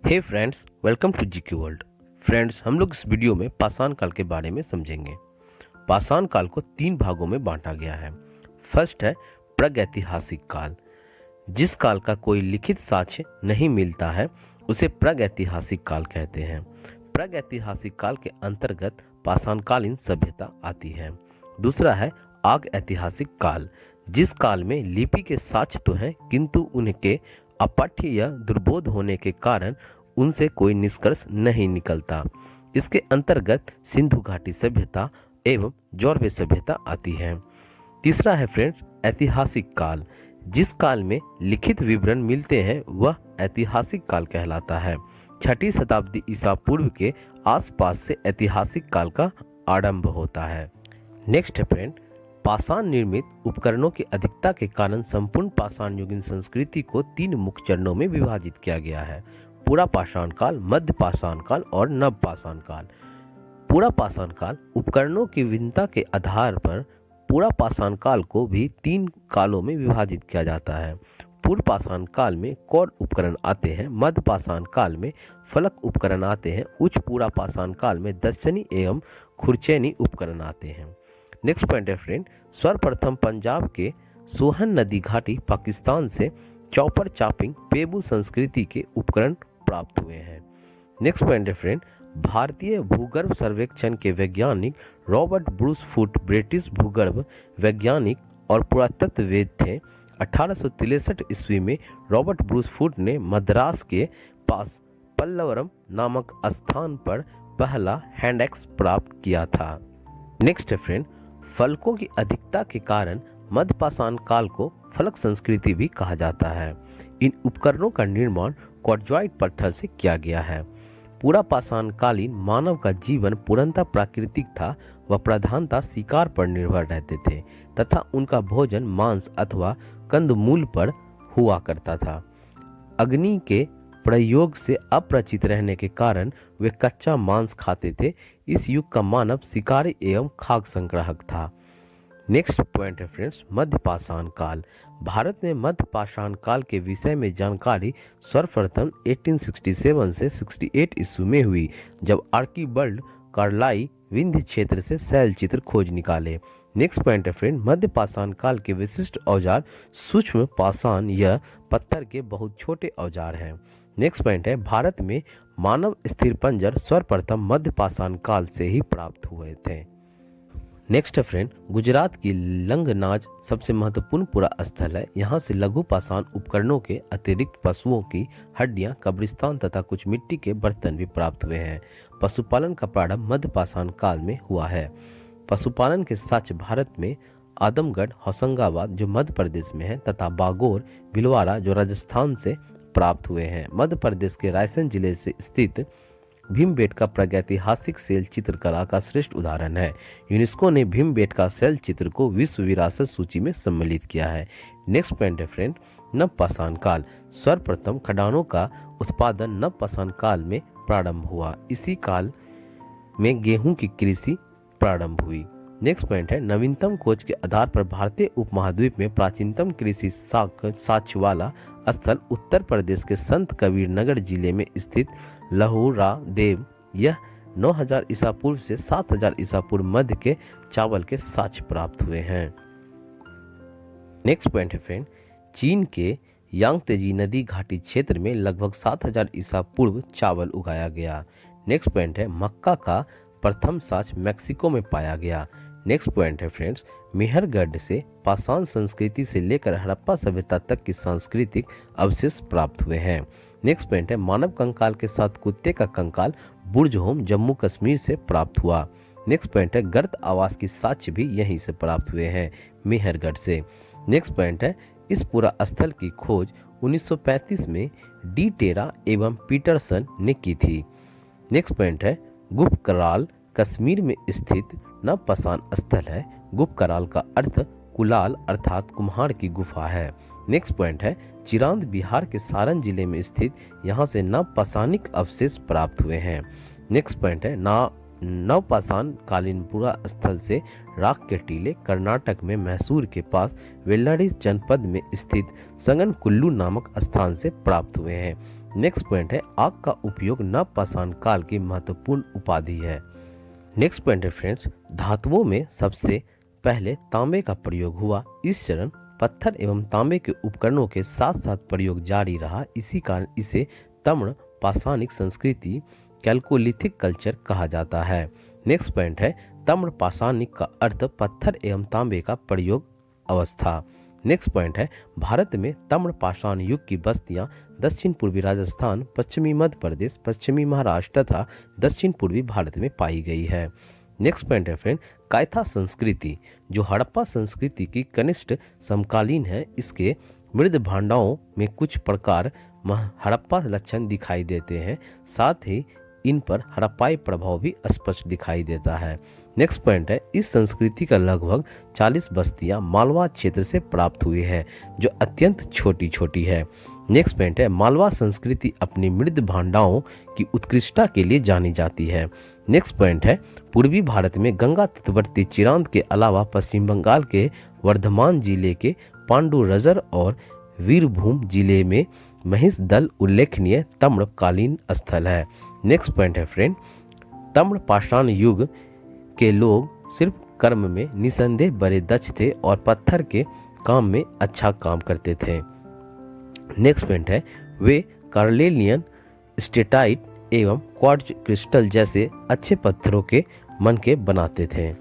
Hey friends, welcome to GK world. Friends, हम लोग इस वीडियो में पाषाण काल के बारे में समझेंगे। पाषाण काल को 3 भागों में बांटा गया है। फर्स्ट है प्रागैतिहासिक काल। जिस काल का कोई लिखित साक्ष्य नहीं मिलता है उसे प्रागैतिहासिक काल कहते हैं। प्रागैतिहासिक काल के अंतर्गत पाषाणकालीन सभ्यता आती है। दूसरा है आग ऐतिहासिक काल। जिस काल में लिपि के साक्ष्य तो हैं किंतु उनके अपाठ्य या दुर्बोध होने के कारण उनसे कोई निष्कर्ष नहीं निकलता। इसके अंतर्गत सिंधु घाटी सभ्यता एवं जौरवे सभ्यता आती है। तीसरा है फ्रेंड्स ऐतिहासिक काल। जिस काल में लिखित विवरण मिलते हैं वह ऐतिहासिक काल कहलाता है। 6ठी शताब्दी ईसा पूर्व के आसपास से ऐतिहासिक काल का आरंभ होता है। नेक्स्ट है फ्रेंड पाषाण निर्मित उपकरणों की अधिकता के कारण संपूर्ण पाषाण युगीन संस्कृति को 3 मुख्य चरणों में विभाजित किया गया है। पूरा पाषाण काल, मध्य पाषाण काल और नव पाषाण काल। पूरा पाषाण काल उपकरणों की भिन्नता के आधार पर पूरा पाषाण काल को भी 3 कालों में विभाजित किया जाता है। पूर्व पाषाण काल में कौड़ उपकरण आते हैं, मध्य पाषाण काल में फलक उपकरण आते हैं, उच्च पूरा पाषाण काल में दर्शनी एवं खुरचैनी उपकरण आते हैं। नेक्स्ट पॉइंट है फ्रेंड सर्वप्रथम पंजाब के सोहन नदी घाटी पाकिस्तान से चौपर चापिंग पेबू संस्कृति के उपकरण प्राप्त हुए हैं। नेक्स्ट पॉइंट है फ्रेंड भारतीय भूगर्भ सर्वेक्षण के वैज्ञानिक रॉबर्ट ब्रूस फुट ब्रिटिश भूगर्भ वैज्ञानिक और पुरातत्ववेद थे। 1863 ईस्वी में रॉबर्ट ब्रूस फुट ने मद्रास के पास पल्लवरम नामक स्थान पर पहला हैंड एक्स प्राप्त किया था। नेक्स्ट है फ्रेंड फलकों की अधिकता के कारण मध्य पाषाण काल को फलक संस्कृति भी कहा जाता है। इन उपकरणों का निर्माण क्वार्ट्जाइट पत्थर से किया गया है। पूरा पाषाण कालीन मानव का जीवन पूर्णतः प्राकृतिक था। वह प्रधानतः शिकार पर निर्भर रहते थे तथा उनका भोजन मांस अथवा कंदमूल पर हुआ करता था। अग्नि के प्रयोग से अपरिचित रहने के कारण वे कच्चा मांस खाते थे। इस युग का मानव शिकारी एवं खाद्य संग्राहक था। नेक्स्ट पॉइंट है फ्रेंड्स मध्य पाषाण काल। भारत में मध्य पाषाण काल के विषय में जानकारी सर्वप्रथम 1867 से 68 ईस्वी में हुई जब आर्कीबल्ड कार्लाई विंध्य क्षेत्र से शैल चित्र खोज निकाले। नेक्स्ट पॉइंट है फ्रेंड मध्य पाषाण काल के विशिष्ट औजार सूक्ष्म पाषाण या पत्थर के बहुत छोटे औजार हैं। नेक्स्ट पॉइंट है भारत में मानव स्थिर पंजर सर्वप्रथम मध्य पाषाण काल से ही प्राप्त हुए थे। नेक्स्ट है फ्रेंड गुजरात की लंगनाज सबसे महत्वपूर्ण पुरा स्थल है। यहाँ से लघु पाषाण उपकरणों के अतिरिक्त पशुओं की हड्डियां, कब्रिस्तान तथा कुछ मिट्टी के बर्तन भी प्राप्त हुए हैं। पशुपालन का प्रारंभ मध्य पाषाण काल में हुआ है। पशुपालन के साक्ष्य भारत में आदमगढ़, होशंगाबाद जो मध्य प्रदेश में है तथा बागोर, भिलवाड़ा जो राजस्थान से प्राप्त हुए हैं। मध्य प्रदेश के रायसेन जिले से स्थित भीमबेटका प्रागैतिहासिक शैल चित्रकला का श्रेष्ठ उदाहरण है। यूनेस्को ने भीमबेटका शैल चित्र को विश्व विरासत सूची में सम्मिलित किया है। नेक्स्ट पॉइंट है फ्रेंड नव पाषाण काल। सर्वप्रथम खदानों का उत्पादन नव पाषाण काल में प्रारंभ हुआ। इसी काल में गेहूं की कृषि प्रारंभ हुई। नेक्स्ट पॉइंट है नवीनतम खोज के आधार पर भारतीय उपमहाद्वीप में प्राचीनतम कृषि साक्ष्य वाला स्थल उत्तर प्रदेश के संत कबीर नगर जिले में स्थित लहुरा देव। यह 9000 ईसा पूर्व से 7000 ईसा पूर्व मध्य के चावल के साक्ष्य प्राप्त हुए हैं। नेक्स्ट पॉइंट है फ्रेंड चीन के यांगत्जे नदी घाटी क्षेत्र में लगभग 7000 ईसा पूर्व चावल उगाया गया। नेक्स्ट पॉइंट है मक्का का प्रथम साक्ष्य मैक्सिको में पाया गया। नेक्स्ट पॉइंट है फ्रेंड्स मेहरगढ़ से पाषाण संस्कृति से लेकर हड़प्पा सभ्यता तक की सांस्कृतिक अवशेष प्राप्त हुए हैं। नेक्स्ट पॉइंट है मानव कंकाल के साथ कुत्ते का कंकाल बुर्जहोम जम्मू कश्मीर से प्राप्त हुआ। नेक्स्ट पॉइंट है गर्त आवास की साक्ष्य भी यहीं से प्राप्त हुए हैं मेहरगढ़ से। नेक्स्ट पॉइंट है इस पूरा स्थल की खोज 1935 में डी टेरा एवं पीटरसन ने की थी। नेक्स्ट पॉइंट है गुप्त कराल कश्मीर में स्थित नव पाषाण स्थल है। गुप्त कराल का अर्थ कुलाल अर्थात कुम्हार की गुफा है। नेक्स्ट पॉइंट है चिरांद बिहार के सारण जिले में स्थित यहाँ से नव पाषाणिक अवशेष प्राप्त हुए हैं। नेक्स्ट पॉइंट है नव पाषाण कालीन पुरा स्थल से राख के टीले कर्नाटक में मैसूर के पास वेल्लारी जनपद में स्थित संगन कुल्लू नामक स्थान से प्राप्त हुए हैं। नेक्स्ट पॉइंट है आग का उपयोग नवपाषाण काल की महत्वपूर्ण उपाधि है। नेक्स्ट पॉइंट है फ्रेंड्स, धातुओं में सबसे पहले तांबे का प्रयोग हुआ। इस चरण पत्थर एवं तांबे के उपकरणों के साथ साथ प्रयोग जारी रहा। इसी कारण इसे तम्र पाषाणिक संस्कृति कैल्कोलिथिक कल्चर कहा जाता है। नेक्स्ट पॉइंट है तम्र पाषाणिक का अर्थ पत्थर एवं तांबे का प्रयोग अवस्था। नेक्स्ट पॉइंट है भारत में तम्र पाषाण युग की बस्तियां दक्षिण पूर्वी राजस्थान, पश्चिमी मध्य प्रदेश, पश्चिमी महाराष्ट्र तथा दक्षिण पूर्वी भारत में पाई गई है। नेक्स्ट पॉइंट है फ्रेंड कायथा संस्कृति जो हड़प्पा संस्कृति की कनिष्ठ समकालीन है। इसके मृद भांडाओं में कुछ प्रकार हड़प्पा लक्षण दिखाई देते हैं, साथ ही इन पर हड़प्पाई प्रभाव भी स्पष्ट दिखाई देता है। नेक्स्ट पॉइंट है इस संस्कृति का लगभग 40 बस्तियां मालवा क्षेत्र से प्राप्त हुई है जो अत्यंत छोटी छोटी है। नेक्स्ट पॉइंट है मालवा संस्कृति अपनी मृद भांडाओं की उत्कृष्टता के लिए जानी जाती है। नेक्स्ट पॉइंट है पूर्वी भारत में गंगा तटवर्ती चिरांद के अलावा पश्चिम बंगाल के वर्धमान जिले के पांडुरजर और वीरभूम जिले में महिष दल उल्लेखनीय तम्रकालीन स्थल है। नेक्स्ट पॉइंट है फ्रेंड तम्र पाषाण युग के लोग सिर्फ कर्म में निसंदेह बड़े दक्ष थे और पत्थर के काम में अच्छा काम करते थे। नेक्स्ट पॉइंट है वे कार्लेलियन, स्टेटाइट एवं क्वार्ट्ज क्रिस्टल जैसे अच्छे पत्थरों के मन के बनाते थे।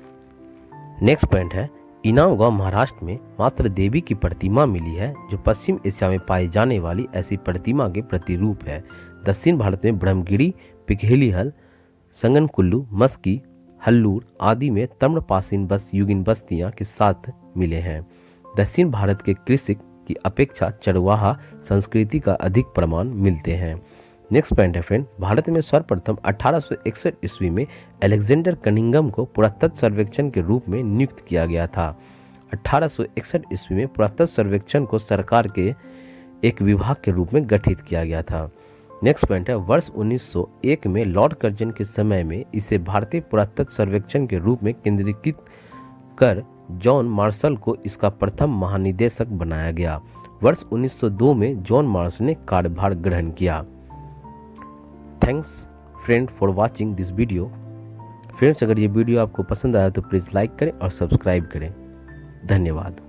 नेक्स्ट पॉइंट है इनाम गांव महाराष्ट्र में मात्र देवी की प्रतिमा मिली है जो पश्चिम एशिया में पाई जाने वाली ऐसी प्रतिमा के प्रतिरूप है। दक्षिण भारत में ब्रह्मगिरी, पिघेलीहल, संगनकुल्लू, मस्की, हल्लूर आदि में तम्रपाषाण युगीन बस्तियां के साथ मिले हैं। दक्षिण भारत के कृषिक की अपेक्षा चरवाहा संस्कृति का अधिक प्रमाण मिलते हैं। नेक्स्ट पॉइंट है फ्रेंड भारत में सर्वप्रथम 1861 ईस्वी में अलेक्जेंडर कनिंघम को पुरातत्व सर्वेक्षण के रूप में नियुक्त किया गया था। 1861 ईस्वी में पुरातत्व सर्वेक्षण को सरकार के एक विभाग के रूप में गठित किया गया था। नेक्स्ट पॉइंट है वर्ष 1901 में लॉर्ड कर्जन के समय में इसे भारतीय पुरातत्व सर्वेक्षण के रूप में केंद्रीकृत कर जॉन मार्शल को इसका प्रथम महानिदेशक बनाया गया। वर्ष 1902 में जॉन मार्शल ने कार्यभार ग्रहण किया। Thanks friend for watching this video. Friends अगर ये वीडियो आपको पसंद आया तो प्लीज़ लाइक करें और सब्सक्राइब करें। धन्यवाद।